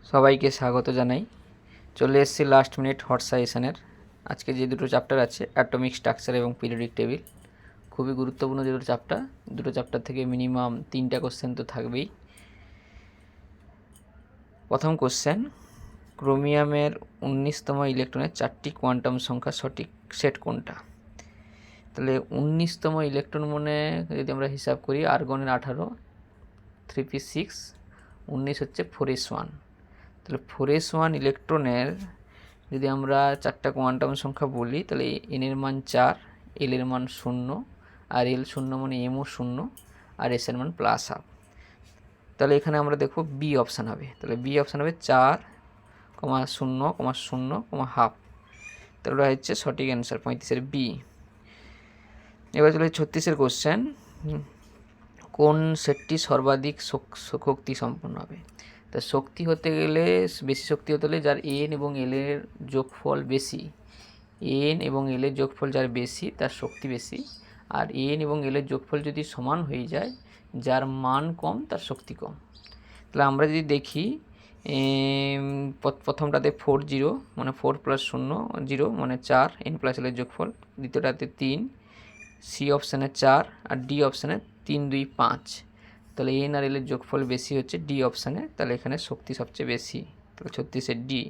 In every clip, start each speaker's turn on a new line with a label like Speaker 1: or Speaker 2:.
Speaker 1: সবাইকে স্বাগত জানাই। চলে এসেছি লাস্ট মিনিট হট সাজেশনের। আজকে যে দুটো চ্যাপ্টার আছে, অ্যাটমিক স্ট্রাকচার এবং পিরিয়ডিক টেবিল, খুবই গুরুত্বপূর্ণ যে দুটো চ্যাপ্টার থেকে মিনিমাম 3টা কোশ্চেন তো থাকবেই। প্রথম কোশ্চেন, ক্রোমিয়ামের 19তম ইলেকট্রনের 4টি কোয়ান্টাম সংখ্যা সঠিক সেট কোনটা? তাহলে 19তম ইলেকট্রন মনে যদি আমরা হিসাব করি, আর্গনের 18, 3p6, 19 হচ্ছে 4s1। তাহলে 4s1 ইলেকট্রনের যদি আমরা 4টা কোয়ান্টাম সংখ্যা বলি, তাহলে এন এর মান 4, এল এর মান 0, আর এল 0 মানে এমও 0, আর এস এর মান +1/2। তাহলে এখানে আমরা দেখব বি অপশান হবে। তাহলে বি অপশান হবে 4, 0, 0, 1/2। তাহলে ওটা হচ্ছে সঠিক অ্যান্সার 35-এর বি। এবার চলে 36-এর কোশ্চেন, কোন সেটটি সর্বাধিক শক্তি সম্পন্ন হবে? তা শক্তি হতে গেলে, বেশি শক্তি হতে গেলে যার এন এবং এল এর যোগফল বেশি, এন এবং এল এর যোগফল যার বেশি তার শক্তি বেশি। আর এন এবং এল এর যোগফল যদি সমান হয়ে যায়, যার মান কম তার শক্তি কম। তাহলে আমরা যদি দেখি, প্রথমটাতে 4 0 মানে 4 + 0 0 মানে 4, এন প্লাস এল এর যোগফল। দ্বিতীয়টাতে 3, সি অপশানে 4, আর ডি অপশানে 3 2 5। তাহলে এন আর এল এর যোগফল বেশি হচ্ছে ডি অপশানে, তাহলে এখানে শক্তি সবচেয়ে বেশি। তাহলে 36-এর ডি।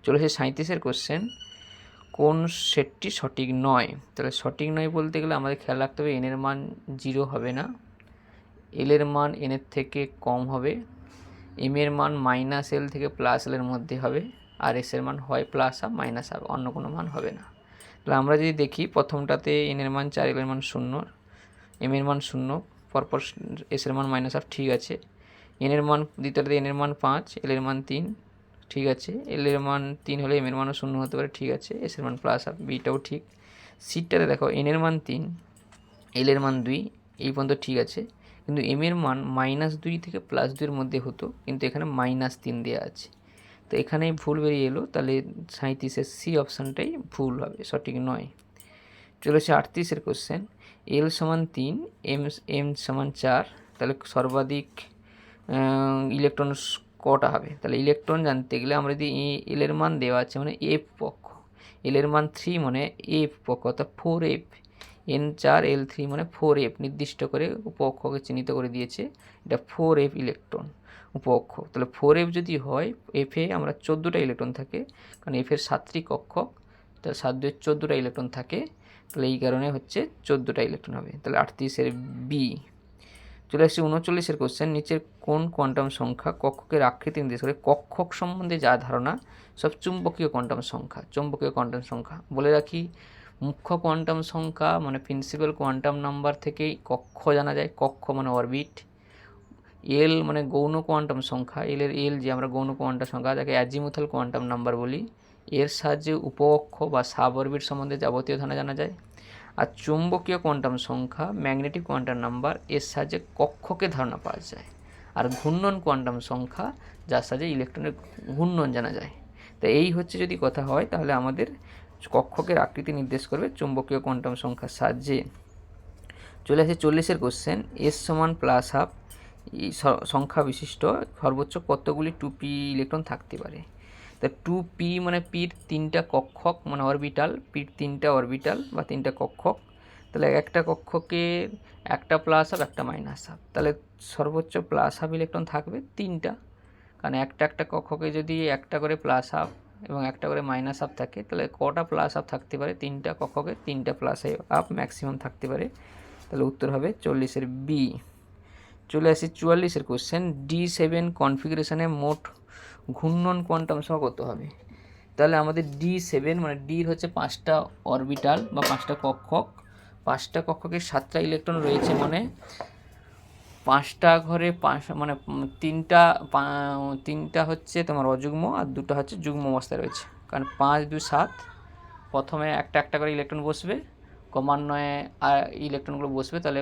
Speaker 1: চলেছে 37-এর কোশ্চেন, কোন সেটটি সঠিক নয়? তাহলে সঠিক নয় বলতে গেলে আমাদের খেয়াল রাখতে হবে, এন এর মান 0 হবে না, এল এর মান এন এর থেকে কম হবে, এম এর মান -L থেকে +L এর মধ্যে হবে, আর এস এর মান হয় +1/2 -1/2, অন্য কোনো মান হবে না। তাহলে আমরা যদি দেখি, প্রথমটাতে এন এর মান 4, এল এর মান 0, এম এর মান 0, পরপর এস এর মান -1/2, ঠিক আছে। এন এর মান, দ্বিতীয়টাতে এন এর মান 5, এল এর মান 3, ঠিক আছে। এল এর মান 3 হলে এম এর মানও 0 হতে পারে, ঠিক আছে। এস এর মান +1/2, বিটাও ঠিক। সিটটাতে দেখো, এন এর মান 3, এল এর মান 2, এই পর্যন্ত ঠিক আছে। কিন্তু এম এর মান -2 থেকে +2 এর মধ্যে হতো, কিন্তু এখানে -3 দেওয়া আছে, তো এখানেই ভুল বেরিয়ে এলো। তাহলে 37-এর সি অপশানটাই ভুল হবে, সঠিক নয়। চলেছে 38-এর কোশ্চেন, এল সমান 3, এম সমান 4, তাহলে সর্বাধিক ইলেকট্রন কটা হবে? তাহলে ইলেকট্রন জানতে গেলে আমরা যদি এল এর মান দেওয়া আছে মানে এফ পক্ষ, এল এর মান 3 মানে এফ পক্ষ, অর্থাৎ 4f, এন 4, এল 3 মানে 4f, নির্দিষ্ট করে উপঅক্ষকে চিহ্নিত করে দিয়েছে, এটা 4f ইলেকট্রন উপঅক্ষ। তাহলে 4f যদি হয়, এফে আমরা 14টা ইলেকট্রন থাকে, কারণ এফের 7টি কক্ষক, তাহলে 7 2 14টা ইলেকট্রন থাকে, তাহলে এই কারণে হচ্ছে 14টা ইলেকট্রন হবে। তাহলে 38-এর বি। চলে আসছে 39-এর কোশ্চেন, নিচের কোন কোয়ান্টাম সংখ্যা কক্ষকের আকৃতি নির্দেশ করে? কক্ষক সম্বন্ধে যা ধারণা সব চুম্বকীয় কোয়ান্টাম সংখ্যা। চৌম্বকীয় কোয়ান্টাম সংখ্যা বলে রাখি, মুখ্য কোয়ান্টাম সংখ্যা মানে প্রিন্সিপাল কোয়ান্টাম নাম্বার থেকেই কক্ষ জানা যায়। কক্ষ মানে অরবিট। এল মানে গৌণ কোয়ান্টাম সংখ্যা, এল যে আমরা গৌণ কোয়ান্টাম সংখ্যা, যাকে অ্যাজিমুথাল কোয়ান্টাম নাম্বার বলি, এর সাহায্যে উপকক্ষ বা সাব অরবিট সম্বন্ধে যাবতীয় ধারণা জানা যায়। আর চুম্বকীয় কোয়ান্টাম সংখ্যা, ম্যাগনেটিক কোয়ান্টাম নাম্বার, এর সাহায্যে কক্ষকে ধারণা পাওয়া যায়। আর ঘূর্ণন কোয়ান্টাম সংখ্যা, যার সাহায্যে ইলেকট্রনের ঘূর্ণন জানা যায়। তো এই হচ্ছে যদি কথা হয়, তাহলে আমাদের কক্ষকের আকৃতি নির্দেশ করবে চুম্বকীয় কোয়ান্টাম সংখ্যার সাহায্যে। চলে আসে 40-এর কোশ্চেন, এস সমান +1/2 এই সংখ্যা বিশিষ্ট সর্বোচ্চ কতগুলি 2p ইলেকট্রন থাকতে পারে? তা 2p মানে পির 3টা কক্ষক মানে অরবিটাল, পির 3টা অরবিটাল বা 3টা কক্ষক। তাহলে একটা কক্ষকে একটা +1/2 একটা -1/2, তাহলে সর্বোচ্চ +1/2 ইলেকট্রন থাকবে 3টা, কারণ একটা কক্ষকে যদি একটা করে +1/2 এবং একটা করে -1/2 থাকে, তাহলে কটা +1/2 থাকতে পারে? 3টা কক্ষকে 3টা +1/2 ম্যাক্সিমাম থাকতে পারে। তাহলে উত্তর হবে 40-এর বি। চলে আসি 44-এর কোশ্চেন, D7 কনফিগারেশনে মোট ঘূর্ণন কোয়ান্টাম সংখ্যা কত হবে? তাহলে আমাদের D7 মানে ডির হচ্ছে 5টা অরবিটাল বা 5টা কক্ষক, 5টা কক্ষকে 7টা ইলেকট্রন রয়েছে, মানে 5টা ঘরে 5 মানে 3টা হচ্ছে তোমার অযুগ্ম আর 2টা হচ্ছে যুগ্ম অবস্থায় রয়েছে, কারণ 5 2 7, প্রথমে একটা করে ইলেকট্রন বসবে, ক্রমান্বয়ে আর ইলেকট্রনগুলো বসবে। তাহলে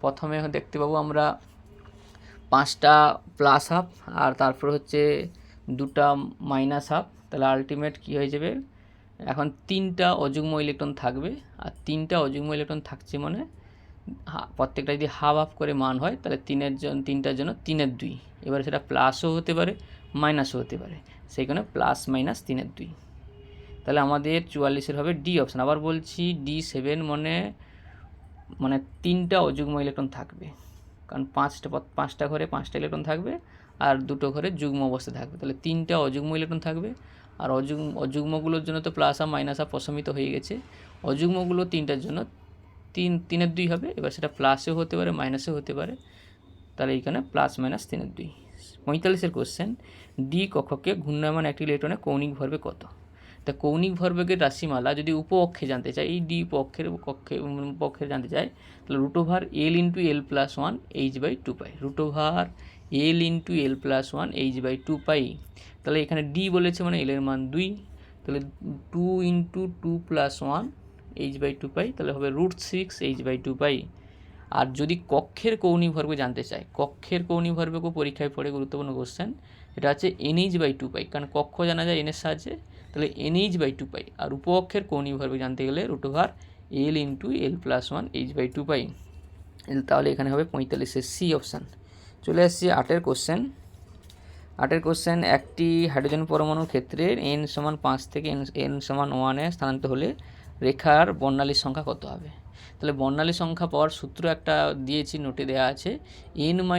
Speaker 1: প্রথমে দেখতে পাবো আমরা 5টা +1/2 আর তারপর হচ্ছে 2টা -1/2, তাহলে আলটিমেট কী হয়ে যাবে? এখন 3টা অযুগ্ম ইলেকট্রন থাকবে, আর 3টা অযুগ্ম ইলেকট্রন থাকছে মানে প্রত্যেকটা যদি হাফ করে মান হয়, তাহলে 3টার জন্য 3 2, এবারে সেটা প্লাসও হতে পারে মাইনাসও হতে পারে, সেই কারণে প্লাস মাইনাস 3/2। তাহলে আমাদের 44-এর হবে ডি অপশান। আবার বলছি D7 মানে 3টা অযুগ্ম ইলেকট্রন থাকবে, কারণ 5টা ঘরে 5টা ইলেকট্রন থাকবে আর 2টো ঘরে যুগ্ম অবস্থা থাকবে, তাহলে 3টা অযুগ্ম ইলেকট্রন থাকবে। আর অযুগ্মগুলোর জন্য তো প্লাস আর মাইনাস আর প্রশমিত হয়ে গেছে, অযুগ্মগুলো 3টার জন্য 3/2 হবে। এবার সেটা প্লাসেও হতে পারে মাইনাসেও হতে পারে, তাহলে এইখানে প্লাস মাইনাস 3/2। 45-এর কোশ্চেন, ডি কক্ষকে ঘূর্ণায়মান একটি ইলেকট্রনের কৌণিক ভরবেগ কত? তা কৌণিক ভরবেগের রাশিমালা যদি উপ অক্ষে জানতে চাই, এই ডি পক্ষে জানতে চাই, তাহলে √L × L+1 h/2π, √L × L+1 h/2π। তাহলে এখানে ডি বলেছে মানে এল এর মান 2, তাহলে 2 × 2 + 1 h/2π, তাহলে হবে √6 h/2π। আর যদি কক্ষের কৌণিক ভরবেগ জানতে চাই, কক্ষের কৌণিক ভরবেগও পরীক্ষায় পড়ে, গুরুত্বপূর্ণ কোশ্চেন, এটা হচ্ছে NH/2π, কারণ কক্ষ জানা যায় এনের সাহায্যে, তাহলে NH/2π। আর উপকক্ষের কৌণিক ভরবেগ জানতে গেলে √L × L+1 h/2π। তাহলে এখানে হবে 45-এর সি অপশান। চলে আসছি 8-এর কোশ্চেন। 8-এর কোশ্চেন, একটি হাইড্রোজেন পরমাণুর ক্ষেত্রে n = 5 থেকে n = 1-এ স্থানান্তরিত হলে রেখার বর্ণালীর সংখ্যা কত হবে? তাহলে বর্ণালী সংখ্যা পাওয়ার সূত্র একটা দিয়েছি, নোটে দেওয়া আছে, n2 -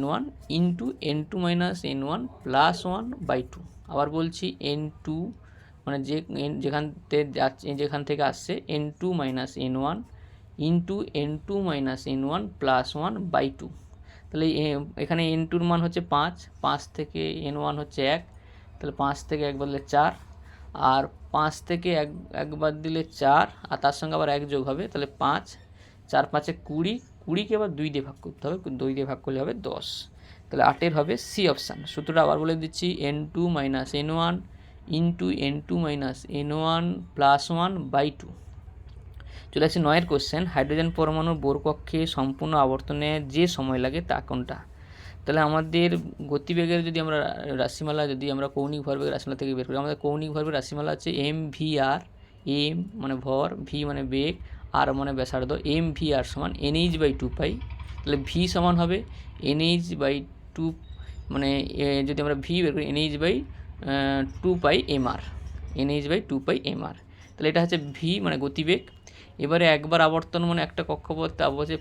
Speaker 1: n1 into n2 - n1 + 1/2। আবার বলছি n2 মানে যেখান থেকে আসছে n2 - n1 into n2 - n1 + 1/2। তাহলে এখানে n2-র মান হচ্ছে 5 থেকে n1 হচ্ছে 1, তাহলে 5 থেকে 1 বাদ দিলে 4, আর 5 থেকে 1 বাদ দিলে 4, আর তার সঙ্গে আবার 1 যোগ হবে, তাহলে 5, 4 × 5 = 20, 20কে আবার 2 দিয়ে ভাগ করতে হবে, 2 দিয়ে ভাগ করলে হবে 10। তাহলে 8-এর হবে সি অপশান। সূত্রটা আবার বলে দিচ্ছি, n2 - n1 into n2 - n1 + 1/2। চলে আসছে 9-এর কোশ্চেন, হাইড্রোজেন পরমাণুর বোর কক্ষে সম্পূর্ণ আবর্তনে যে সময় লাগে তা কোনটা? তাহলে আমাদের গতিবেগের যদি আমরা রাশিমালা, যদি আমরা কৌণিক ভরবেগের রাশিমালা থেকে বের করি, আমাদের কৌণিক ভরবেগের রাশিমালা হচ্ছে mvr, m মানে ভর, v মানে বেগ, r মানে ব্যাসার্ধ, mvr = nh/2π। তাহলে v সমান হবে nh/2, মানে যদি আমরা v বের করি nh/2πmr, nh/2πmr। তাহলে এটা হচ্ছে v মানে গতিবেগ। এবারে একবার আবর্তন মানে একটা কক্ষপথ, অবশ্যই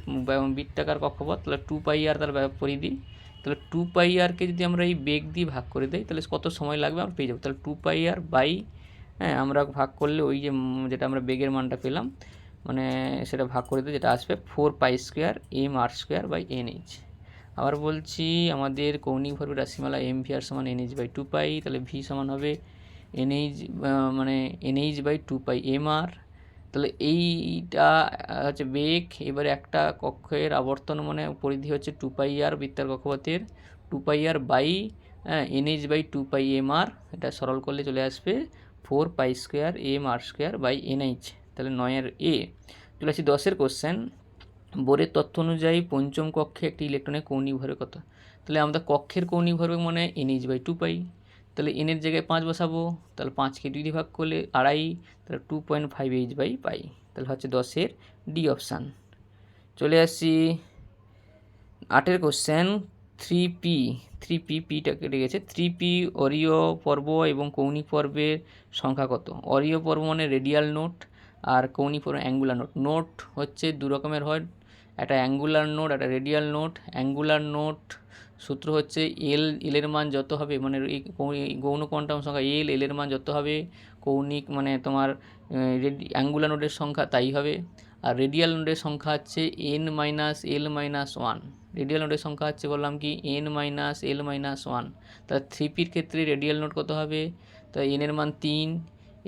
Speaker 1: বৃত্তাকার কক্ষপথ, তাহলে 2πr তার পরিধি, তাহলে 2πrকে যদি আমরা এই বেগ দিয়ে ভাগ করে দিই, তাহলে কত সময় লাগবে আমরা পেয়ে যাবো। তাহলে 2πr বাই, আমরা ভাগ করলে ওই যে যেটা আমরা বেগের মানটা পেলাম, মানে সেটা ভাগ করে দিই, যেটা আসবে 4π² mr²/nh। আবার বলছি আমাদের কৌণিক ভরবেগ রাশিমালা mvr = nh/2π, তাহলে v সমান হবে nh/2πmr। তাহলে এইটা হচ্ছে বেগ। এবারে একটা কক্ষের আবর্তন মানে পরিধি হচ্ছে 2πr, বৃত্তাকার কক্ষপথের 2πr বাই nh/2πmr, এটা সরল করলে চলে আসবে 4π² mr²/nh। তাহলে 9-এর এ। চলে আসছি 10-এর কোশ্চেন, বোরের তথ্য অনুযায়ী পঞ্চম কক্ষে একটি ইলেকট্রনের কৌণিক ভরবেগ কত? তাহলে আমাদের কক্ষের কৌণিক ভরবেগ মানে nh/2π, তাহলে n এর জায়গায় 5 বসাবো, তাহলে 5কে 2 দিয়ে ভাগ করলে 2.5, তাহলে 2.5 h/π। তাহলে হচ্ছে 10-এর ডি অপশান। চলে আসছি 8-এর কোশ্চেন, 3p কেটে গেছে, 3p অরীয় পর্ব এবং কৌণিক পর্বের সংখ্যা কত? অরীয় পর্ব মানে রেডিয়াল নোট, আর কৌণিক পর্ব অ্যাঙ্গুলার নোট। নোট হচ্ছে দু রকমের হয়, একটা অ্যাঙ্গুলার নোট, একটা রেডিয়াল নোট। অ্যাঙ্গুলার নোট সূত্র হচ্ছে এলের মান যত হবে, মানে এই গৌণ কোয়ান্টাম সংখ্যা এলের মান যত হবে, কৌণিক মানে তোমার অ্যাঙ্গুলার নোটের সংখ্যা তাই হবে। আর রেডিয়াল নোটের সংখ্যা হচ্ছে n - l - 1। রেডিয়াল নোটের সংখ্যা হচ্ছে বললাম কি n - l - 1। তাহলে 3pর ক্ষেত্রে রেডিয়াল নোট কত হবে? তাহলে n এর মান 3,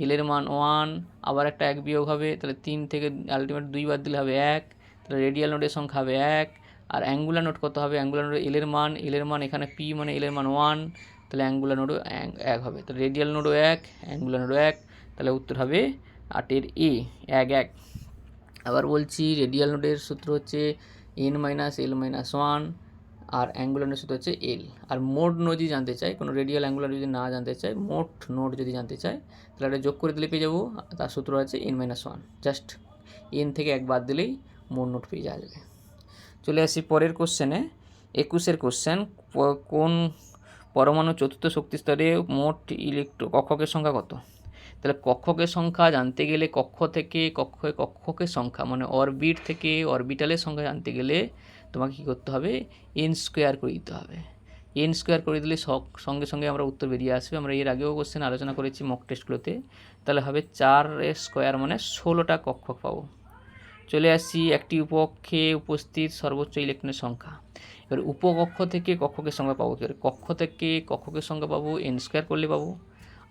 Speaker 1: l এর মান 1, আবার একটা 1 বিয়োগ হবে, তাহলে 3 থেকে আলটিমেট 2 বাদ দিলে হবে 1, তাহলে রেডিয়াল নোটের সংখ্যা হবে 1। আর অ্যাঙ্গুলার নোট কত হবে? অ্যাঙ্গুলার নোট এল এর মান এখানে p মানে এল এর মান 1, তাহলে অ্যাঙ্গুলার নোটও 1 হবে। তাহলে রেডিয়াল নোটও 1, অ্যাঙ্গুলার নোটও 1, তাহলে উত্তর হবে 8-এর এ, 1 1। আবার বলছি রেডিয়াল নোটের সূত্র হচ্ছে n - l - 1, আর অ্যাঙ্গুলার নোটের সূত্র হচ্ছে l। আর মোট নোট যদি জানতে চাই, কোনো রেডিয়াল অ্যাঙ্গুলার যদি না জানতে চাই, মোট নোট যদি জানতে চাই, তাহলে এটা যোগ করে দিলে পেয়ে যাবো। তার সূত্র আছে n - 1, জাস্ট n থেকে 1 বাদ দিলেই মোট নোট পেয়ে যাওয়া যাবে। চলে আসি পরের কোশ্চেনে, 21-এর কোশ্চেন, কোন পরমাণু চতুর্থ শক্তি স্তরে মোট কক্ষকের সংখ্যা কত? তাহলে কক্ষকের সংখ্যা জানতে গেলে কক্ষ থেকে কক্ষকের সংখ্যা মানে অরবিট থেকে অরবিটালের সংখ্যা জানতে গেলে তোমাকে কী করতে হবে, এন স্কোয়ার করে দিতে হবে। এন স্কোয়ার করে দিলে সঙ্গে সঙ্গে আমরা উত্তর বেরিয়ে আসবে। আমরা এর আগেও কোশ্চেন আলোচনা করেছি মক টেস্টগুলোতে। তাহলে হবে 4 স্কোয়ার মানে 16টা কক্ষক পাবো। চলে আসছি একটি উপকক্ষে উপস্থিত সর্বোচ্চ ইলেকট্রনের সংখ্যা। এবার উপকক্ষ থেকে কক্ষকের সংখ্যা পাবো, কক্ষ থেকে কক্ষকের সংখ্যা পাবো এন স্কোয়ার করলে পাবো।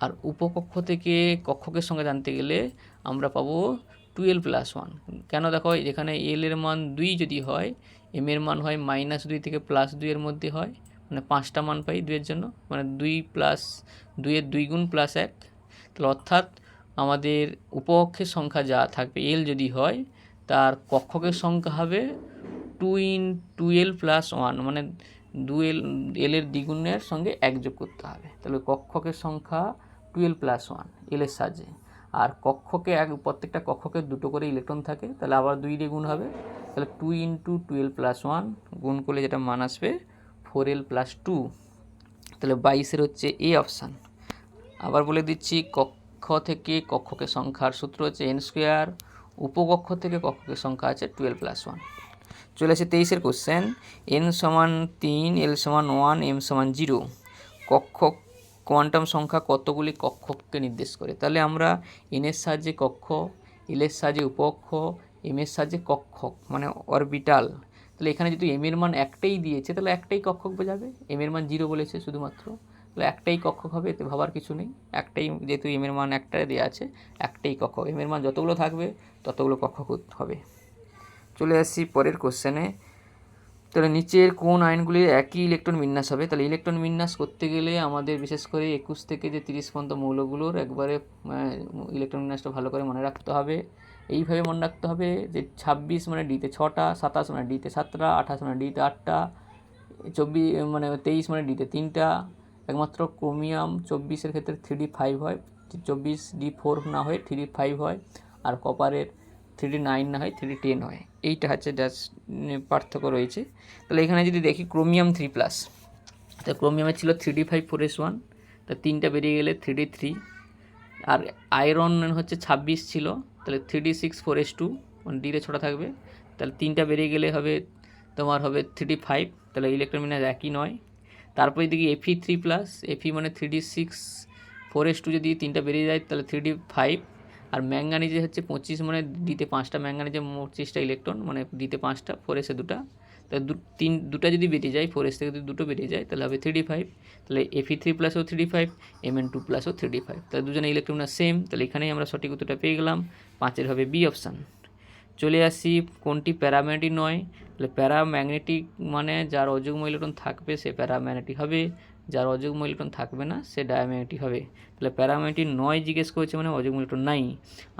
Speaker 1: আর উপকক্ষ থেকে কক্ষকের সংখ্যা জানতে গেলে আমরা পাবো 12+1। কেন দেখো এখানে এল এর মান 2 যদি হয়, এম এর মান হয় -2 থেকে +2 এর মধ্যে হয়, মানে 5টা মান পাই 2 এর জন্য, মানে 2 + 2 এর 2 গুণ +1। তাহলে অর্থাৎ আমাদের উপকক্ষের সংখ্যা যা থাকবে এল যদি হয়, তার কক্ষকের সংখ্যা হবে 2l+1, মানে 2l এলের দ্বিগুণের সঙ্গে 1 যোগ করতে হবে। তাহলে কক্ষকের সংখ্যা 12+1 এলের সাহায্যে। আর কক্ষকে প্রত্যেকটা কক্ষকে 2টো করে ইলেকট্রন থাকে, তাহলে আবার 2 দিয়ে গুণ হবে। তাহলে 2 × 12+1 গুণ করলে যেটা মান আসবে 4l+2। তাহলে 22-এর হচ্ছে এ অপশান। আবার বলে দিচ্ছি, কক্ষ থেকে কক্ষকের সংখ্যার সূত্র হচ্ছে এন স্কোয়ার, উপকক্ষ থেকে কক্ষকের সংখ্যা আছে 12+1। চলে আসে 23-এর কোশ্চেন, n = 3, l = 1, m = 0। কক্ষক কোয়ান্টাম সংখ্যা কতগুলি কক্ষককে নির্দেশ করে? তাহলে আমরা n এর সাহায্যে কক্ষ, l এর সাহায্যে উপকক্ষ, m এর সাহায্যে কক্ষক মানে অরবিটাল। তাহলে এখানে যদি m এর মান একটাই দিয়েছে তাহলে একটাই কক্ষক বোঝাবে, m এর মান 0 বলেছে শুধুমাত্র, তাহলে একটাই কক্ষক হবে, এতে ভাবার কিছু নেই। একটাই, যেহেতু m এর মান একটাই দেওয়া আছে, একটাই কক্ষক। m এর মান যতগুলো থাকবে ততগুলো কক্ষক হবে। চলে আসছি পরের কোশ্চেনে। তাহলে নিচের কোন আয়নগুলির একই ইলেকট্রন বিন্যাস হবে? তাহলে ইলেকট্রন বিন্যাস করতে গেলে আমাদের বিশেষ করে 21 থেকে যে 30 পর্যন্ত মৌলগুলোর একবারে ইলেকট্রন বিন্যাসটা ভালো করে মনে রাখতে হবে। এইভাবে মনে রাখতে হবে যে 26 মানে ডিতে 6টা, 27 মানে ডিতে 7টা, 28 মানে ডিতে 8টা, 24 মানে 23 মানে ডিতে 3টা। একমাত্র ক্রোমিয়াম 24-এর ক্ষেত্রে 3d5 হয়, 24d4 না হয় 3d5 হয়। আর কপারের 3d9 না হয় 3d10 হয়। এইটা হচ্ছে জাস্ট পার্থক্য রয়েছে। তাহলে এখানে যদি দেখি ক্রোমিয়াম 3+, তো ক্রোমিয়ামের ছিল 3d5 4s1, তা 3টা বেরিয়ে গেলে 3d3। আর আয়রন হচ্ছে 26 ছিল, তাহলে 3d6 4s2, মানে ডিতে 6টা থাকবে, তাহলে 3টা বেরিয়ে গেলে হবে তোমার হবে 3d5, তাহলে ইলেকট্রন বিন্যাস একই নয়। তারপরে দেখি Fe3+, Fe মানে 3d6 4s2, যদি 3টা বেরিয়ে যায় তাহলে 3d5। আর ম্যাঙ্গানিজে হচ্ছে 25 মানে ডিতে 5টা, ম্যাঙ্গানিজে 25টা ইলেকট্রন, মানে ডিতে 5টা, 4s-এ 2টা। তাহলে দুটা যদি বেরিয়ে যায়, 4s থেকে যদি 2টো বেরিয়ে যায় তাহলে হবে 3d5। তাহলে Fe3+ও 3d5, Mn2+ও 3d5, তাহলে দুজনে ইলেকট্রন সেম। তাহলে এখানেই আমরা সঠিক উত্তরটা পেয়ে গেলাম। 5-এর হবে বি অপশান। চলে আসি কোনটি প্যারাম্যাগনেটিক নয়? তাহলে প্যারাম্যাগনেটিক মানে যার অযুগ্ম ইলেকট্রন থাকবে সে প্যারাম্যাগনেটিক হবে, যার অযুগ্ম ইলেকট্রন থাকবে না সে ডায়াম্যাগনেটিক হবে। তাহলে প্যারাম্যাগনেটিক নয় জিজ্ঞেস করেছে মানে অযুগ্ম ইলেকট্রন নাই।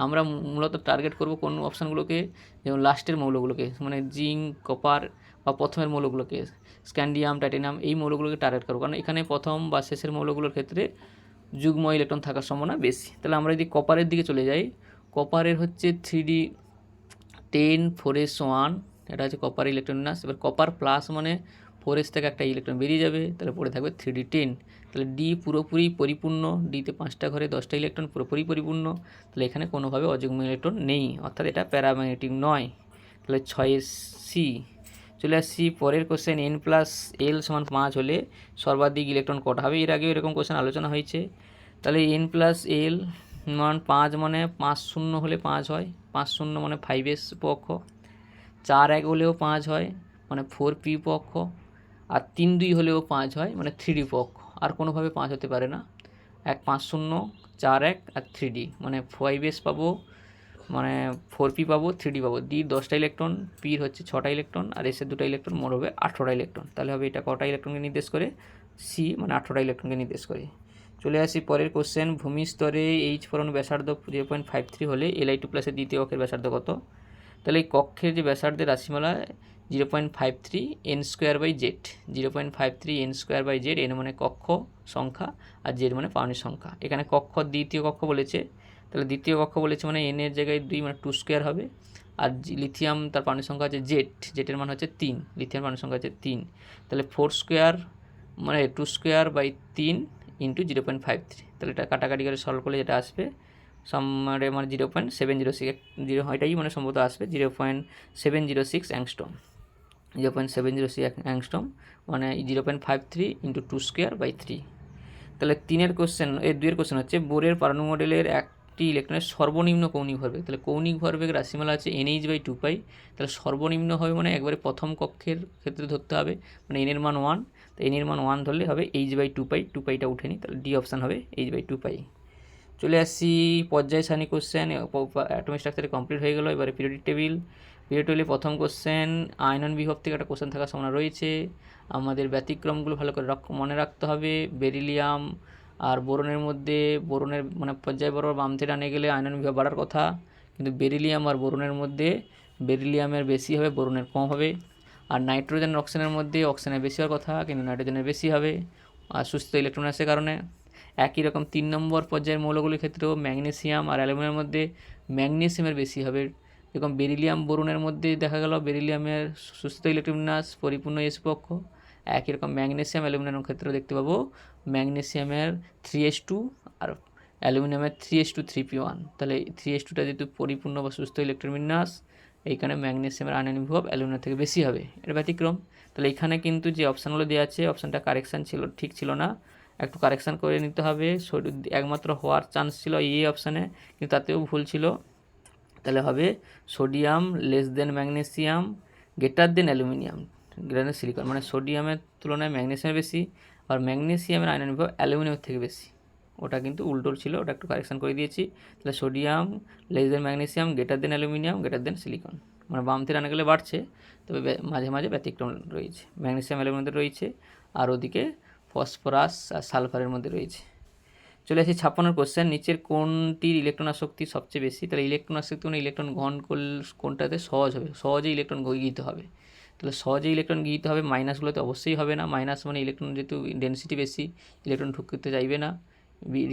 Speaker 1: আমরা মূলত টার্গেট করব কোন অপশানগুলোকে, যেমন লাস্টের মৌলগুলোকে, মানে জিঙ্ক, কপার, বা প্রথমের মৌলগুলোকে স্ক্যান্ডিয়াম, টাইটানিয়াম, এই মৌলগুলোকে টার্গেট করবো, কারণ এখানে প্রথম বা শেষের মৌলগুলোর ক্ষেত্রে যুগ্ম ইলেকট্রন থাকার সম্ভাবনা বেশি। তাহলে আমরা যদি কপারের দিকে চলে যাই, কপারের হচ্ছে 3d10 4s1, এটা হচ্ছে কপার ইলেকট্রন বিন্যাস। এবার কপার প্লাস মানে 4s থেকে একটা ইলেকট্রন বেরিয়ে যাবে, তাহলে পড়ে থাকবে 3d10। তাহলে ডি পুরোপুরি পরিপূর্ণ, ডিতে 5টা ঘরে 10টা ইলেকট্রন পুরোপুরি পরিপূর্ণ, তাহলে এখানে কোনোভাবে অযুগ্ম ইলেকট্রন নেই, অর্থাৎ এটা প্যারাম্যাগনেটিক নয়। তাহলে 6C। চলে আসছি পরের কোশ্চেন, n+l = 5 হলে সর্বাধিক ইলেকট্রন কটা হবে? এর আগেও এরকম কোশ্চেন আলোচনা হয়েছে। তাহলে n+l মান 5 মানে 5 শূন্য হলে 5 হয়, 5 শূন্য মানে 5s পক্ষ, 4 1 হলেও 5 হয় মানে 4p পক্ষ, আর 3 2 হলেও 5 হয় মানে 3d পক্ষ। আর কোনোভাবে 5 হতে পারে না। 5 0 4 1 আর 3d, মানে 5s পাবো, মানে 4p পাবো, 3d পাবো। d 10টা ইলেকট্রন, পির হচ্ছে 6টা ইলেকট্রন, আর এসের 2টা ইলেকট্রন, মোট হবে 18টা ইলেকট্রন। তাহলে হবে এটা কটা ইলেকট্রনকে নির্দেশ করে? সি মানে 18টা ইলেকট্রনকে নির্দেশ করে। চলে আসি পরের কোশ্চেন, ভূমি স্তরে H পরমাণু ব্যাসার্ধ 0.53 হলে Li2+ দ্বিতীয় কক্ষের ব্যাসার্ধ কত? তাহলে এই কক্ষের যে ব্যাসার্ধের রাশিমালা 0.53 n²/z, 0.53 n²/z, n মানে কক্ষ সংখ্যা আর z মানে পারমাণবিক সংখ্যা। এখানে কক্ষ দ্বিতীয় কক্ষ বলেছে, তাহলে দ্বিতীয় কক্ষ বলেছে মানে n এর জায়গায় 2 মানে 2² হবে, আর লিথিয়াম তার পারমাণবিক সংখ্যা আছে জেটের মান হচ্ছে 3, লিথিয়াম পারমাণবিক সংখ্যা আছে 3, তাহলে 4 স্কোয়ার মানে 2 স্কোয়ার বাই 3 ইন্টু 0.53, তাহলে এটা কাটাকাটি করে সলভ করলে যেটা আসবে সামনে মানে 0.706 এটাই মানে সম্ভবত আসবে 0.706 অ্যাংস্ট্রম, 0.706 অ্যাংস্ট্রম মানে 0.53 ইন্টু 2 স্কোয়ার বাই 3। তাহলে 3-এর কোশ্চেন, 2-এর কোশ্চেন হচ্ছে বোরের পারমাণবিক মডেলের একটি ইলেকট্রনের সর্বনিম্ন কৌণিক ভরবেগ। তাহলে কৌণিক ভরবেগ রাশিমালা আছে NH/2π, তাহলে সর্বনিম্ন হবে মানে একবারে প্রথম কক্ষের ক্ষেত্রে ধরতে হবে, মানে n এর মান 1, তো n এর মান 1 ধরলে হবে H/2π, 2πটা উঠে নিই, তাহলে ডি অপশান হবে H/2π। চলে আসছি পর্যায় সারণী কোশ্চেন, অ্যাটমিক স্ট্রাকচারে কমপ্লিট হয়ে গেল। এবারে পিরিয়ডিক টেবিল প্রথম কোশ্চেন আয়নন বিভব থেকে একটা কোশ্চেন থাকার সম্ভাবনা রয়েছে। আমাদের ব্যতিক্রমগুলো ভালো করে মনে রাখতে হবে। বেরিলিয়াম আর বোরনের মধ্যে, বোরনের মানে পর্যায় বরাবর বাম থেকে ডানে গেলে আয়নন বিভব বাড়ার কথা, কিন্তু বেরিলিয়াম আর বোরনের মধ্যে বেরিলিয়ামের বেশি হবে, বোরনের কম হবে। আর নাইট্রোজেন অক্সিজেনের মধ্যে অক্সিজেনের বেশি হওয়ার কথা, কিন্তু নাইট্রোজেনের বেশি হবে আর সুস্থ ইলেকট্রন আসার কারণে। একই রকম 3 নম্বর পর্যায়ের মৌলগুলির ক্ষেত্রেও ম্যাগনেসিয়াম আর অ্যালুমিনিয়ামের মধ্যে ম্যাগনেসিয়ামের বেশি হবে। যেরকম বেরিলিয়াম বোরনের মধ্যে দেখা গেল বেরিলিয়ামের সুস্থ ইলেকট্রন বিন্যাস পরিপূর্ণ এস পক্ষ। একই রকম ম্যাগনেসিয়াম অ্যালুমিনিয়ামের ক্ষেত্রেও দেখতে পাবো ম্যাগনেসিয়ামের 3s2 আর অ্যালুমিনিয়ামের 3s2 3p1। তাহলে 3s2টা যেহেতু পরিপূর্ণ বা সুস্থ ইলেকট্রন বিন্যাস, এইখানে ম্যাগনেসিয়ামের আয়নিক বিভব অ্যালুমিনিয়াম থেকে বেশি হবে, এটা ব্যতিক্রম। তাহলে এখানে কিন্তু যে অপশানগুলো দেওয়া আছে অপশানটা কারেকশান ছিল, ঠিক ছিল না, একটু কারেকশান করে নিতে হবে। একমাত্র হওয়ার চান্স ছিল এই অপশানে, কিন্তু তাতেও ভুল ছিল। তাহলে হবে sodium less than magnesium greater than aluminium greater than silicon, মানে সোডিয়ামের তুলনায় ম্যাগনেসিয়াম বেশি আর ম্যাগনেসিয়ামের আয়নিক বিভব অ্যালুমিনিয়ামের থেকে বেশি। ওটা কিন্তু উল্টোর ছিল, ওটা একটু কারেকশান করে দিয়েছি। তাহলে sodium less than magnesium greater than aluminium greater than silicon, মানে বাম থেকে ডানে গেলে বাড়ছে, তবে মাঝে মাঝে ব্যতিক্রম রয়েছে, ম্যাগনেসিয়াম অ্যালুমিনিয়ামের রয়েছে আর ওদিকে ফসফরাস আর সালফারের মধ্যে রয়েছে। চলে আসি 56 কোশ্চেন, নিচের কোনটির ইলেকট্রন আসক্তি সবচেয়ে বেশি? তাহলে ইলেকট্রন আসক্তি মানে ইলেকট্রন গ্রহণ করলে কোনটাতে সহজ হবে, সহজে ইলেকট্রন গৃহীত হবে। তাহলে সহজে ইলেকট্রন গৃহীত হবে, মাইনাসগুলোতে অবশ্যই হবে না। মাইনাস মানে ইলেকট্রন যেহেতু ডেনসিটি বেশি, ইলেকট্রন ঢুকতে চাইবে না,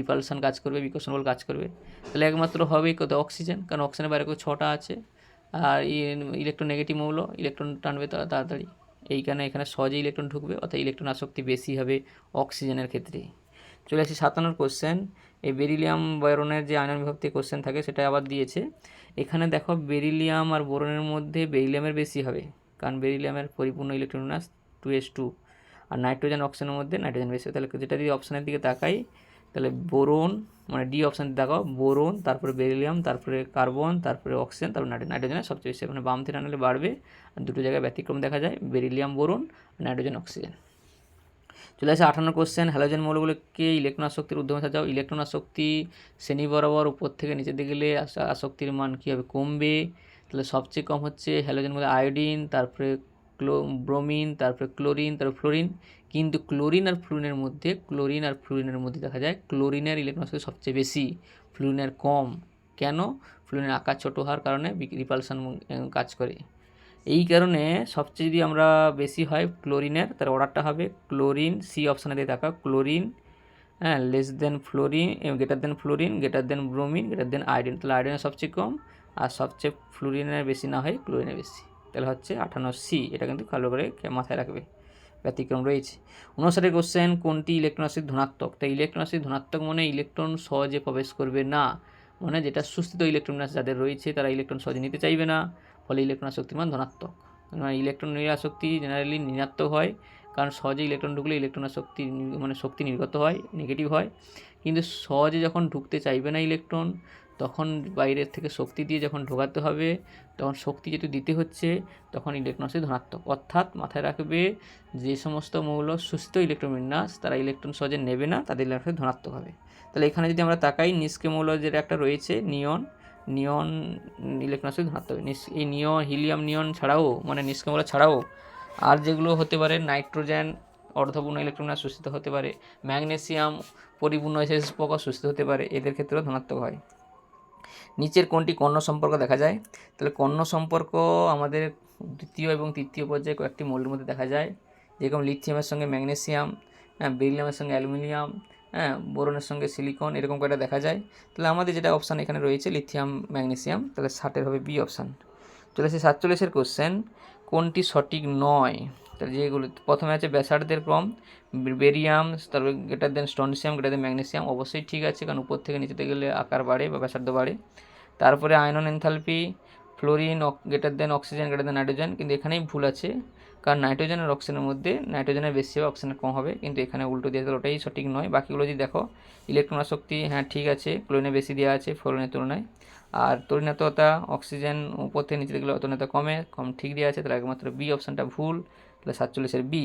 Speaker 1: রিপালশন কাজ করবে, বিকর্ষণ বল কাজ করবে। তাহলে একমাত্র হবে কত? অক্সিজেন, কারণ অক্সিজেনের বাইরে 6টা আছে আর ইলেকট্রন নেগেটিভ মৌল, ইলেকট্রন টানবে তাড়াতাড়ি, এইখানে এখানে সহজেই ইলেকট্রন ঢুকবে, অর্থাৎ ইলেকট্রন আসক্তি বেশি হবে অক্সিজেনের ক্ষেত্রে। চলে আসি 57 কোশ্চেন, এই বেরিলিয়াম বোরনের যে আয়নন বিভব থেকে কোশ্চেন থাকে সেটা আবার দিয়েছে। এখানে দেখো বেরিলিয়াম আর বোরনের মধ্যে বেরিলিয়ামের বেশি হবে, কারণ বেরিলিয়ামের পরিপূর্ণ ইলেকট্রন বিন্যাস 2s2, আর নাইট্রোজেন অক্সিজেনের মধ্যে নাইট্রোজেন বেশি। তাহলে যেটা যদি অপশানের দিকে তাকাই, তাহলে বোরন মানে ডি অপশান দেখাও, বোরন, তারপরে বেরিলিয়াম, তারপরে কার্বন, তারপরে অক্সিজেন, তারপরে নাইট্রোজেনের সবচেয়ে বেশি, মানে বাম থেকে আনলে বাড়বে। আর দুটো জায়গায় ব্যতিক্রম দেখা যায়, বেরিলিয়াম বোরন, নাইট্রোজেন অক্সিজেন। চলে আসে 58 কোশ্চেন, হ্যালোজেন মৌলগুলোকে ইলেকট্রন আসক্তির উদ্যমে সাজাও। ইলেকট্রন আসক্তি শ্রেণী বরাবর উপর থেকে নিচের দিকে গেলে আসক্তির মান কী হবে? কমবে। তাহলে সবচেয়ে কম হচ্ছে হ্যালোজেন মধ্যে আয়োডিন, তারপরে ব্রোমিন, তারপরে ক্লোরিন, তারপরে ফ্লোরিন। কিন্তু ক্লোরিন আর ফ্লুরিনের মধ্যে দেখা যায় ক্লোরিনের ইলেকট্রন আসক্তি সবচেয়ে বেশি, ফ্লুরিনের কম। কেন? ফ্লুরিনের আকার ছোটো হওয়ার কারণে রিপালশন কাজ করে। এই কারণে সবচেয়ে যদি আমরা বেশি হয় ক্লোরিনের, তার অর্ডারটা হবে ক্লোরিন, সি অপশানে দিয়ে দেখা, chlorine less than fluorine, greater দেন ফ্লোরিন, গ্রেটার দেন ব্রোমিন, গ্রেটার দেন আয়োডিন। তাহলে আয়োডিনের সবচেয়ে কম আর সবচেয়ে ফ্লোরিনের বেশি না হয় ক্লোরিনের বেশি, তাহলে হচ্ছে 58C। এটা কিন্তু ভালো করে মাথায় রাখবে, ব্যতিক্রম রয়েছে। 59 কোশ্চেন, কোনটি ইলেকট্রন আসক্তি ধনাত্মক? তাই ইলেকট্রন আসক্তি ধনাত্মক মানে ইলেকট্রন সহজে প্রবেশ করবে না, মানে যেটা সুস্থিত ইলেকট্রন যাদের রয়েছে তারা ইলেকট্রন সহজে নিতে চাইবে না, ফলে ইলেকট্রন আসক্তির মান ধনাত্মক। ইলেকট্রন আসক্তি জেনারেলি ঋণাত্মক হয়, কারণ সহজে ইলেকট্রন ঢুকলে ইলেকট্রন আসক্তি মানে শক্তি নির্গত হয়, নেগেটিভ হয়। কিন্তু সহজে যখন ঢুকতে চাইবে না ইলেকট্রন, তখন বাইরের থেকে শক্তি দিয়ে যখন ঢোকাতে হবে, তখন শক্তি যেহেতু দিতে হচ্ছে, তখন ইলেকট্রন আসক্তি ধনাত্মক। অর্থাৎ মাথায় রাখবে, যে সমস্ত মৌল সুস্থ ইলেকট্রন বিন্যাস তারা ইলেকট্রন সহজে নেবে না, তাদের ইলেকট্রন ধনাত্মক হবে। তাহলে এখানে যদি আমরা তাকাই, নিষ্ক্রিয় মৌল যেটা একটা রয়েছে নিয়ন ইলেকট্রন আসক্তি ধনাত্মক। এই হিলিয়াম নিয়ন ছাড়াও, মানে নিষ্ক্রিয় মৌল ছাড়াও আর যেগুলো হতে পারে, নাইট্রোজেন অর্ধপূর্ণ ইলেকট্রন বিন্যাস শোষিত হতে পারে, ম্যাগনেসিয়াম পরিপূর্ণ এসএস প্রকার শোষিত হতে পারে, এদের ক্ষেত্রেও ধনাত্মক হয়। নিচের কোনটি কর্ণ সম্পর্ক দেখা যায়? তাহলে কর্ণ সম্পর্ক আমাদের দ্বিতীয় এবং তৃতীয় পর্যায়ে কয়েকটি মৌলের মধ্যে দেখা যায়, যেরকম লিথিয়ামের সঙ্গে ম্যাগনেসিয়াম, বেরিলিয়ামের সঙ্গে অ্যালুমিনিয়াম, বোরনের সঙ্গে সিলিকন, এরকম কয়েকটা দেখা যায়। তাহলে আমাদের যেটা অপশান এখানে রয়েছে লিথিয়াম ম্যাগনেসিয়াম, তাহলে 60 হবে বি অপশান। চলে আসে 47-এর কোশ্চেন, কোনটি সঠিক নয়? তাহলে যেগুলো প্রথমে আছে ব্যাসার্ধের ক্রম, বেরিয়াম, তারপরে greater than strontium, greater than magnesium, অবশ্যই ঠিক আছে, কারণ উপর থেকে নিচেতে গেলে আকার বাড়ে বা ব্যাসার্ধ বাড়ে। তারপরে আয়নন enthalpy, fluorine greater than oxygen greater than nitrogen, কিন্তু এখানেই ভুল আছে, কারণ নাইট্রোজেন আর অক্সিজেনের মধ্যে নাইট্রোজেনের বেশি হবে, অক্সিজেনের কম হবে, কিন্তু এখানে উল্টো দিয়ে দিলে ওটাই সঠিক নয়। বাকিগুলো যদি দেখো, ইলেকট্রন আসক্তি হ্যাঁ ঠিক আছে, ক্লোরিনে বেশি দেওয়া আছে ফ্লোরিনের তুলনায়, আর তরিণাত্মতা অক্সিজেন উপর থেকে নিচে গেলে তরিণাত্মতা কম ঠিক দেওয়া আছে, তাহলে একমাত্র বি অপশানটা ভুল, তাহলে 47-এর বি।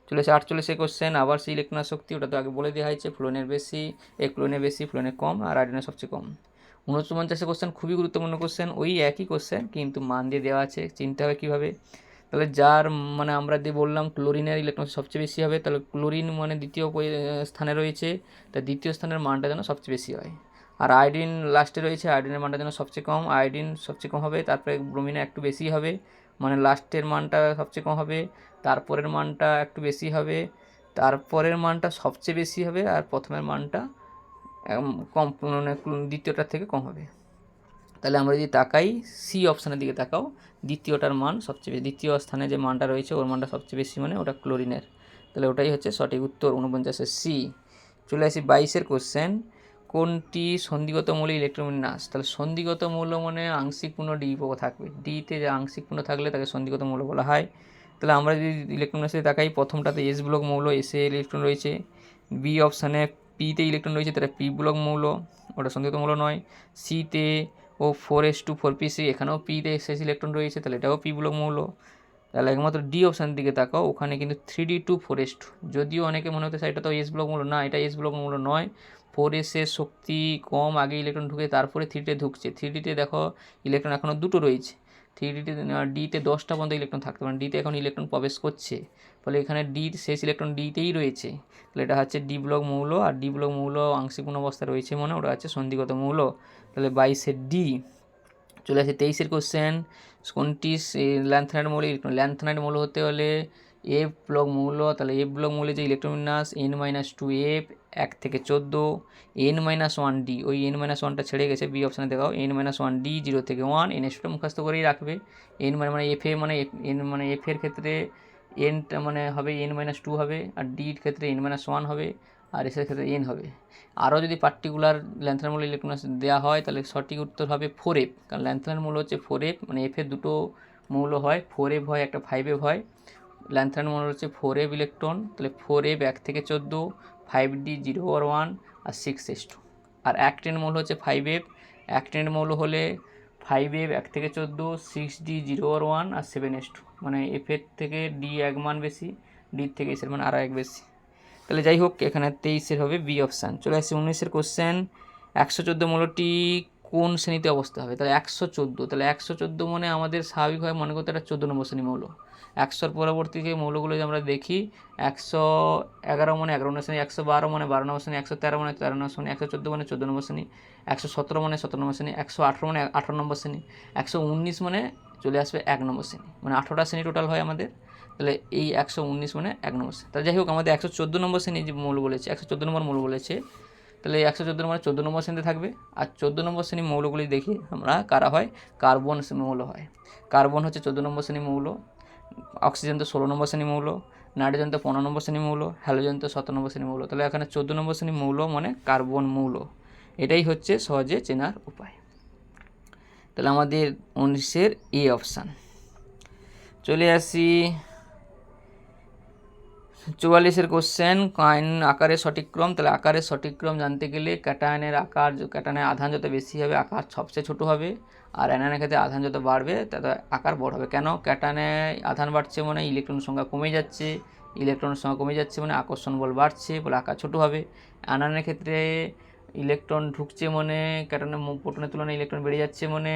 Speaker 1: চলে আসে 48-এর কোশ্চেন, আবার সেই ইলেকট্রন আসক্তি, ওটা তো আগে বলে দেওয়া হয়েছে, ফ্লোরিনের বেশি, ক্লোরিনের বেশি, ফ্লোরিনের কম, আর আয়োডিনের সবচেয়ে কম। 49-এর কোশ্চেন খুবই গুরুত্বপূর্ণ কোশ্চেন, ওই একই কোশ্চেন কিন্তু মান দিয়ে দেওয়া আছে, চিনতে হবে কীভাবে। তাহলে যার মানে আমরা দিয়ে বললাম ক্লোরিনের ইলেকট্রন সবচেয়ে বেশি হবে, তাহলে ক্লোরিন মানে দ্বিতীয় স্থানে রয়েছে, তা দ্বিতীয় স্থানের মানটা যেন সবচেয়ে বেশি হয়। আর আয়োডিন লাস্টে রয়েছে, আয়োডিনের মানটা যেন সবচেয়ে কম, আয়োডিন সবচেয়ে কম হবে, তারপরে ব্রোমিনে একটু বেশি হবে, মানে লাস্টের মানটা সবচেয়ে কম হবে, তারপরের মানটা একটু বেশি হবে, তারপরের মানটা সবচেয়ে বেশি হবে, আর প্রথমের মানটা কম, মানে দ্বিতীয়টার থেকে কম হবে। তাহলে আমরা যদি তাকাই সি অপশানের দিকে তাকাও, দ্বিতীয়টার মান সবচেয়ে বেশি, দ্বিতীয় স্থানে যে মানটা রয়েছে ওর মানটা সবচেয়ে বেশি, মানে ওটা ক্লোরিনের, তাহলে ওটাই হচ্ছে সঠিক উত্তর 49-এর সি। চলে আসি 22-এর কোশ্চেন, কোনটি সন্ধিগত মৌলে ইলেকট্রন বিন্যাস? তাহলে সন্ধিগত মৌল মানে আংশিক পূর্ণ ডি থাকবে, ডিতে যে আংশিক পূর্ণ থাকলে তাকে সন্ধিগত মৌল বলা হয়। তাহলে আমরা যদি ইলেকট্রন বিন্যাসে তাকাই, প্রথমটাতে এস ব্লক মৌল, এসে ইলেকট্রন রয়েছে, বি অপশানে পিতে ইলেকট্রন রয়েছে, তাহলে পি ব্লক মৌল, ওটা সন্ধিগত মৌল নয়। সিতে ও 4s2 4p3, এখানেও পিতে শেষ ইলেকট্রন রয়েছে, তাহলে এটাও পি ব্লক মৌল। তাহলে একমাত্র ডি অপশানের দিকে তাকাও, ওখানে কিন্তু 3d2 4s2, যদিও অনেকে মনে হতে চায় এটা তো এস ব্লক মৌল, না এটা এস ব্লক মৌল নয়, 4s এর শক্তি কম, আগে ইলেকট্রন ঢুকে তারপরে 3তে ঢুকছে, 3dতে দেখো ইলেকট্রন এখনও দুটো রয়েছে, 3dতে ডিতে 10টা পর্যন্ত ইলেকট্রন থাকতে পারে, ডিতে এখন ইলেকট্রন প্রবেশ করছে, ফলে এখানে ডি শেষ ইলেকট্রন ডিতেই রয়েছে, তাহলে এটা হচ্ছে ডি ব্লক মৌল, আর ডি ব্লক মৌল আংশিক পূর্ণ অবস্থা রয়েছে মানে ওটা হচ্ছে সন্ধিগত মৌল, তাহলে 22-এর ডি। চলে আসে 23-এর কোশ্চেন, কোনটি ল্যান্থানাইড মৌল? ল্যান্থানাইড মৌল হতে হলে এফ ব্লক মৌল, তাহলে এফ ব্লক মৌলে যে ইলেকট্রন বিন্যাস n-2f 1 থেকে 14, n-1d, ওই n-1টা ছেড়ে গেছে, বি অপশানে দেখাও, n-1d 0 থেকে 1, ns2টা মুখস্থ করেই রাখবে, n মানে এফ এ মানে n মানে এফ এর ক্ষেত্রে এনটা মানে হবে n-2 হবে, আর ডির ক্ষেত্রে n-1 হবে, আর এসের ক্ষেত্রে n হবে। আরও যদি পার্টিকুলার ল্যান্থানাইড মৌল ইলেকট্রন দেওয়া হয় তাহলে সঠিক উত্তর হবে 4f, কারণ ল্যান্থানাইড মৌল হচ্ছে 4f, মানে এফের দুটো মৌল হয়, 4f হয় একটা 5f হয়, ল্যান্থানাইড মৌল হচ্ছে 4f ইলেকট্রন, তাহলে 4f 1 থেকে 14, 5d 0 or 1, R 6s2। R actin মৌল হচ্ছে 5f, অ্যাক্টিন মৌল হলে 5f 1 থেকে 14, 6d 0 or 1, আর 7s2, মানে এফের থেকে ডি এক মান বেশি, ডির থেকে এসের মান আরও এক বেশি। তাহলে যাই হোক, এখানে 23-এর হবে বি অপশান। চলে আসছে 19-এর কোশ্চেন, 114 মৌলটি কোন শ্রেণীতে অবস্থা হবে? তাহলে 114, তাহলে 114 মানে আমাদের স্বাভাবিকভাবে মনে করতে একটা 14 নম্বর শ্রেণী মৌল, 100-র পরবর্তী যে মৌলগুলো যে আমরা দেখি, 111 মানে 11 নম্বর শ্রেণী, 112 মানে 12 নম্বর শ্রেণী, 113 মানে 13 নম্বর শ্রেণী, 114 মানে 14 নম্বর শ্রেণী, 117 মানে 17 নম্বর শ্রেণী, 118 মানে 18 নম্বর শ্রেণী, 119 মানে চলে আসবে 1 নম্বর শ্রেণী, মানে 18টা শ্রেণী টোটাল হয় আমাদের, তাহলে এই 119 মানে 1 নম্বর শ্রেণী। তাহলে যাই হোক, আমাদের 114 নম্বর শ্রেণী যে মৌল বলেছে, 114 নম্বর মৌল বলেছে, তাহলে 114 মানে 14 নম্বর শ্রেণীতে থাকবে। আর 14 নম্বর শ্রেণী মৌলগুলি দেখি আমরা কারা হয়, কার্বন মৌল হয়, কার্বন হচ্ছে 14 নম্বর শ্রেণী মৌল, অক্সিজেন তো 16 নম্বর শ্রেণী মৌল, নাইট্রোজেন তো 15 নম্বর শ্রেণী মৌল, হ্যালোজেন তো 17 নম্বর শ্রেণী মৌল, তাহলে এখানে 14 নম্বর শ্রেণী মৌল মানে কার্বন মৌল, এটাই হচ্ছে সহজে চেনার উপায়। তাহলে আমাদের 19-এর এ অপশান। চলে আসি 44-এর কোশ্চেন, কায়ন আকারের সঠিক ক্রম। তাহলে আকারের সঠিক ক্রম জানতে গেলে ক্যাটায়নের আকার, ক্যাটায়নের আধান যত বেশি হবে আকার সবচেয়ে ছোটো হবে, আর অ্যানায়নের ক্ষেত্রে আধান যত বাড়বে তত আকার বড় হবে। কেন? ক্যাটায়নে আধান বাড়ছে মানে ইলেকট্রনের সংখ্যা কমে যাচ্ছে, ইলেকট্রনের সংখ্যা কমে যাচ্ছে মানে আকর্ষণ বল বাড়ছে, বলে আকার ছোটো হবে। অ্যানায়নের ক্ষেত্রে ইলেকট্রন ঢুকছে মানে ক্যাটায়নের প্রোটনের তুলনায় ইলেকট্রন বেড়ে যাচ্ছে মানে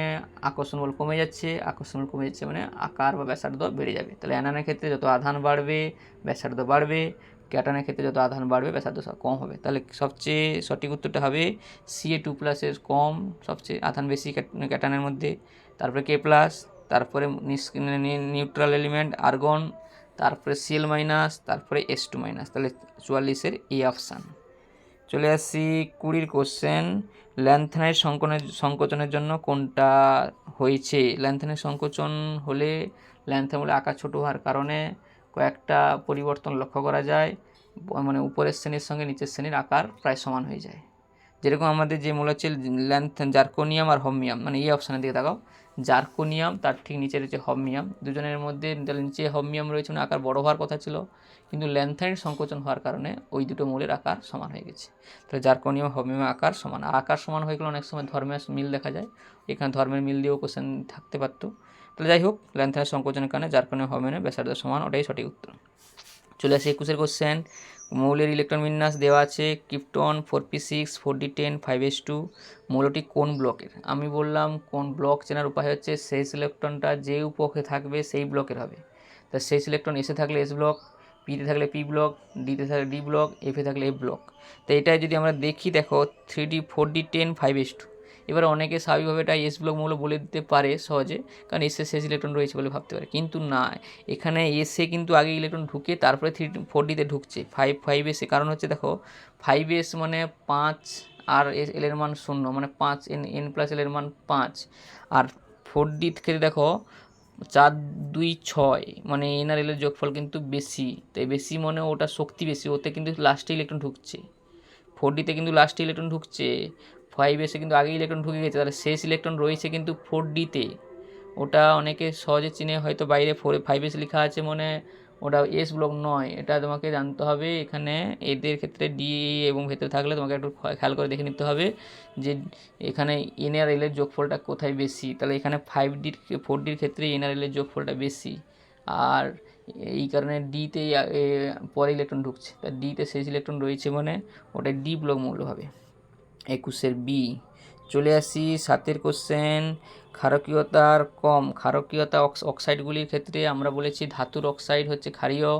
Speaker 1: আকর্ষণ বল কমে যাচ্ছে, আকর্ষণ বল কমে যাচ্ছে মানে আকার বা ব্যাসার্ধ বেড়ে যাবে। তাহলে অ্যানায়নের ক্ষেত্রে যত আধান বাড়বে ব্যাসার্ধ বাড়বে, ক্যাটায়নের ক্ষেত্রে যত আধান বাড়বে ব্যাসার্ধ কম হবে। তাহলে সবচেয়ে সঠিক উত্তরটা হবে Ca2+-এর কম, সবচেয়ে আধান বেশি ক্যাটায়নের মধ্যে, তারপরে K+, তারপরে নিউট্রাল এলিমেন্ট আর্গন, তারপরে Cl-, তারপরে S2-। তাহলে 44-এর এ অপশান। চলে আসছি 20 কোশ্চেন। ল্যান্থনাইট সংকোচনের জন্য কোনটা হয়েছে? ল্যান্থনাইট সংকোচন হলে ল্যান্থনাইট আকার ছোট হওয়ার কারণে কয়েকটা পরিবর্তন লক্ষ্য করা যায়, মানে উপরের শ্রেণীর সঙ্গে নিচের শ্রেণীর আকার প্রায় সমান হয়ে যায়। যেরকম আমাদের যে মূল হচ্ছে জার্কোনিয়াম আর হমিয়াম, মানে এই অপশানের দিকে তাকাও, জার্কোনিয়াম তার ঠিক নিচে রয়েছে হমিয়াম, দুজনের মধ্যে নিচে হমিয়াম রয়েছে, মানে আকার বড় হওয়ার কথা ছিল, কিন্তু ল্যান্থাইড সংকোচন হওয়ার কারণে ওই দুটো মূলের আকার সমান হয়ে গেছে। তাহলে জার্কোনিয়াম হমিয়ামের আকার সমান, আর আকার সমান হয়ে গেলে অনেক সময় ধর্মের মিল দেখা যায়, এখানে ধর্মের মিল দিয়েও কোশ্চেন থাকতে পারতো। তাহলে যাই হোক, ল্যান্থাইড সংকোচনের কারণে জার্কোনিয়াম হমিয়ামের ব্যাসার্ধ সমান, ওটাই সঠিক উত্তর। চলে আসে 21 কোশ্চেন। মৌলের ইলেকট্রন বিন্যাস দেওয়া আছে, ক্রিপ্টন 4p6 4d10 5s2। মৌলটি কোন ব্লকের? আমি বললাম কোন ব্লক চেনার উপায় হচ্ছে সেই ইলেকট্রনটা যে উপকে থাকবে সেই ব্লকের হবে। তা সেই ইলেকট্রন এসে থাকলে এস ব্লক, পিতে থাকলে পি ব্লক, ডিতে থাকলে ডি ব্লক, এফে থাকলে এফ ব্লক। তো এটাই যদি আমরা দেখি, দেখো 3d 4d10 5s2, এবার অনেকে স্বাভাবিকভাবে এটা এস ব্লক মৌল বলে দিতে পারে সহজে, কারণ এসে শেষ ইলেকট্রন রয়েছে বলে ভাবতে পারে, কিন্তু না, এখানে এসে কিন্তু আগে ইলেকট্রন ঢুকে তারপরে 4dতে ঢুকছে 5s এ। কারণ হচ্ছে দেখো 5s মানে 5 আর এল এর মান 0, মানে 5 n প্লাস এল এর মান 5, আর 4d থেকে দেখো 4 2 6, মানে এন আর এল এর যোগফল কিন্তু বেশি, তাই বেশি মানে ওটা শক্তি বেশি, ওতে কিন্তু লাস্টে ইলেকট্রন ঢুকছে, 4dতে কিন্তু লাস্টে ইলেকট্রন ঢুকছে, 5sে কিন্তু আগে ইলেকট্রন ঢুকে গেছে, তাহলে শেষ ইলেকট্রন রয়েছে কিন্তু 4dতে। ওটা অনেকে সহজে চিনে, হয়তো বাইরে 5s লেখা আছে মানে ওটা এস ব্লক নয়, এটা তোমাকে জানতে হবে। এখানে এদের ক্ষেত্রে ডি এবং ভেতরে থাকলে তোমাকে একটু খেয়াল করে দেখে নিতে হবে যে এখানে এন আর এল এর যোগফলটা কোথায় বেশি। তাহলে এখানে 4ডির ক্ষেত্রে এন আর এল এর যোগফলটা বেশি, আর এই কারণে ডিতে পরে ইলেকট্রন ঢুকছে, তা ডিতে শেষ ইলেকট্রন রয়েছে মানে ওটা ডি ব্লক মৌল হবে। 21 বি। চলে আসি 7 কোশ্চেন। ক্ষারকীয়তার কম ক্ষারকীয়তা অক্সাইডগুলির ক্ষেত্রে আমরা বলেছি ধাতুর অক্সাইড হচ্ছে ক্ষারীয়,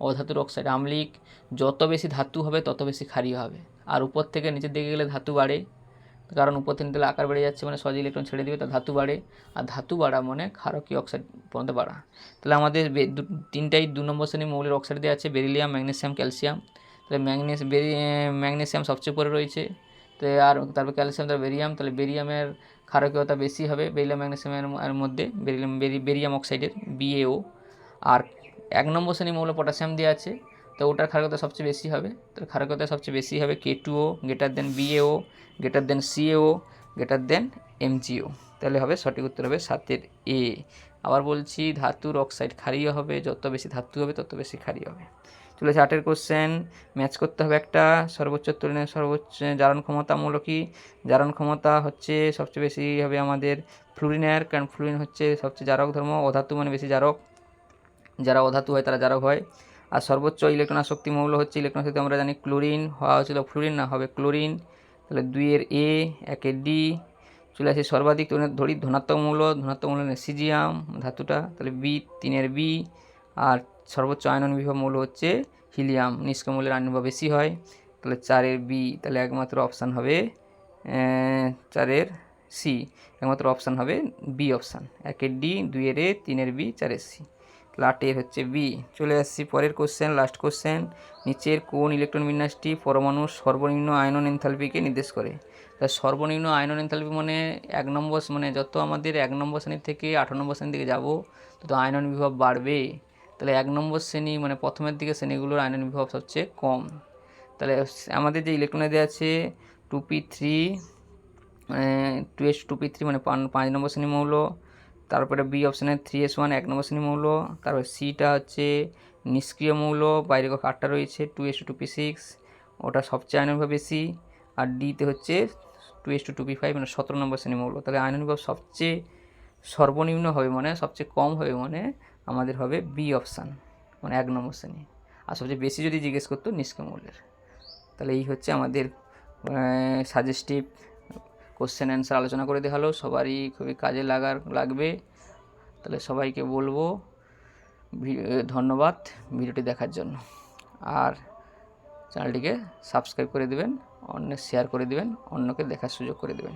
Speaker 1: অধাতুর অক্সাইড আম্লিক। যত বেশি ধাতু হবে তত বেশি ক্ষারীয় হবে, আর উপর থেকে নিচের দিকে গেলে ধাতু বাড়ে, কারণ উপর থেকে নিচে আকার বেড়ে যাচ্ছে মানে সহজে ইলেকট্রন ছেড়ে দিবে, তা ধাতু বাড়ে, আর ধাতু বাড়া মানে ক্ষারকীয় অক্সাইড পর্যন্ত বাড়া। তাহলে আমাদের তিনটাই 2 নম্বর শ্রেণীর মৌলের অক্সাইড দেওয়া আছে, বেরিলিয়াম, ম্যাগনেসিয়াম, ক্যালসিয়াম। তাহলে ম্যাগনেসিয়াম সবচেয়ে পরে রয়েছে, তো আর তারপর ক্যালসিয়াম, তারপর বেরিয়াম। তাহলে বেরিয়ামের ক্ষারকীয়তা বেশি হবে বেরিলিয়াম ম্যাগনেসিয়ামের মধ্যে, বেরিয়াম অক্সাইডের BaO। আর 1 নম্বর শ্রেণীর মৌল পটাশিয়াম দেওয়া আছে, তো ওটার ক্ষারকীয়তা সবচেয়ে বেশি হবে, তো ক্ষারকীয়তা সবচেয়ে বেশি হবে K2O greater than BaO greater than CaO greater than MgO। তাহলে হবে সঠিক উত্তর হবে 7 A। আবার বলছি ধাতুর অক্সাইড ক্ষারীয় হবে, যত বেশি ধাতু হবে তত বেশি ক্ষারীয় হবে। চলেছে 8 কোশ্চেন। ম্যাচ করতে হবে একটা, সর্বোচ্চ তুলনায় সর্বোচ্চ জারণ ক্ষমতা মূল কি? জারণ ক্ষমতা হচ্ছে সবচেয়ে বেশি হবে আমাদের ফ্লুরিনের, কারণ ফ্লুরিন হচ্ছে সবচেয়ে জারক ধর্ম, অধাতু মানে বেশি জারক, যারা অধাতু হয় তারা জারক হয়। আর সর্বোচ্চ ইলেকট্রন আসক্তি মৌল হচ্ছে, ইলেকট্রন আসক্তি আমরা জানি ক্লোরিন, হওয়া হয়েছিল ফ্লুরিন, না হবে ক্লোরিন। তাহলে 2 A 1 D। চলে আসে সর্বাধিক ধরি ধনাত্মক মৌল সিজিয়াম ধাতুটা, তাহলে B 3 B। আর সর্বোচ্চ আয়নন বিভব মৌল হচ্ছে হিলিয়াম, নিষ্ক্রিয় মৌলের আয়নন বিভব বেশি হয়, তাহলে 4 B। তাহলে একমাত্র অপশান হবে 4 C, একমাত্র অপশান হবে B option, 1 D 2 A 3 B 4 C। লাটের হচ্ছে বি। চলে আসছি পরের কোশ্চেন, লাস্ট কোশ্চেন। নিচের কোন ইলেকট্রন বিন্যাসটি পরমাণুর সর্বনিম্ন আয়নন এনথালপিকে নির্দেশ করে? তা সর্বনিম্ন আয়নন এনথালপি মানে 1 নম্বর, মানে যত আমাদের 1 নম্বর শ্রেণী থেকে 8 নম্বর শ্রেণীর দিকে যাব তত আয়নন বিভব বাড়বে। তাহলে 1 নম্বর শ্রেণী মানে প্রথমের দিকে শ্রেণীগুলোর আয়নন বিভব সবচেয়ে কম। তাহলে আমাদের যে ইলেকট্রনে দেওয়া আছে 2p3 2s2p3 মানে 5 নম্বর শ্রেণী মৌল, তারপরে বি অপশানে 3s1 1 নম্বর শ্রেণী মৌল, তারপরে সিটা হচ্ছে নিষ্ক্রিয় মৌল, বাইরে কক্ষ 8টা রয়েছে 2s2p6, ওটা সবচেয়ে আয়নন বিভব বেশি। আর ডিতে হচ্ছে 2s2p5 মানে 17 নম্বর শ্রেণী মৌল। তাহলে আয়নন বিভব সবচেয়ে সর্বনিম্ন হবে মানে সবচেয়ে কম হবে মানে আমাদের হবে বি অপশান, মানে 1 নম্বর শ্রেণী। আর সবচেয়ে বেশি যদি জিজ্ঞেস করতো নিষ্ক্রিয় মৌলের। তাহলে এই হচ্ছে আমাদের সাজেস্টিভ কোশ্চেন অ্যান্সার আলোচনা করে দেওয়া হলো, সবারই খুবই কাজে লাগবে। তাহলে সবাইকে বলবো ধন্যবাদ ভিডিওটি দেখার জন্য, আর চ্যানেলটিকে সাবস্ক্রাইব করে দেবেন, শেয়ার করে দেবেন, অন্যকে দেখার সুযোগ করে দেবেন।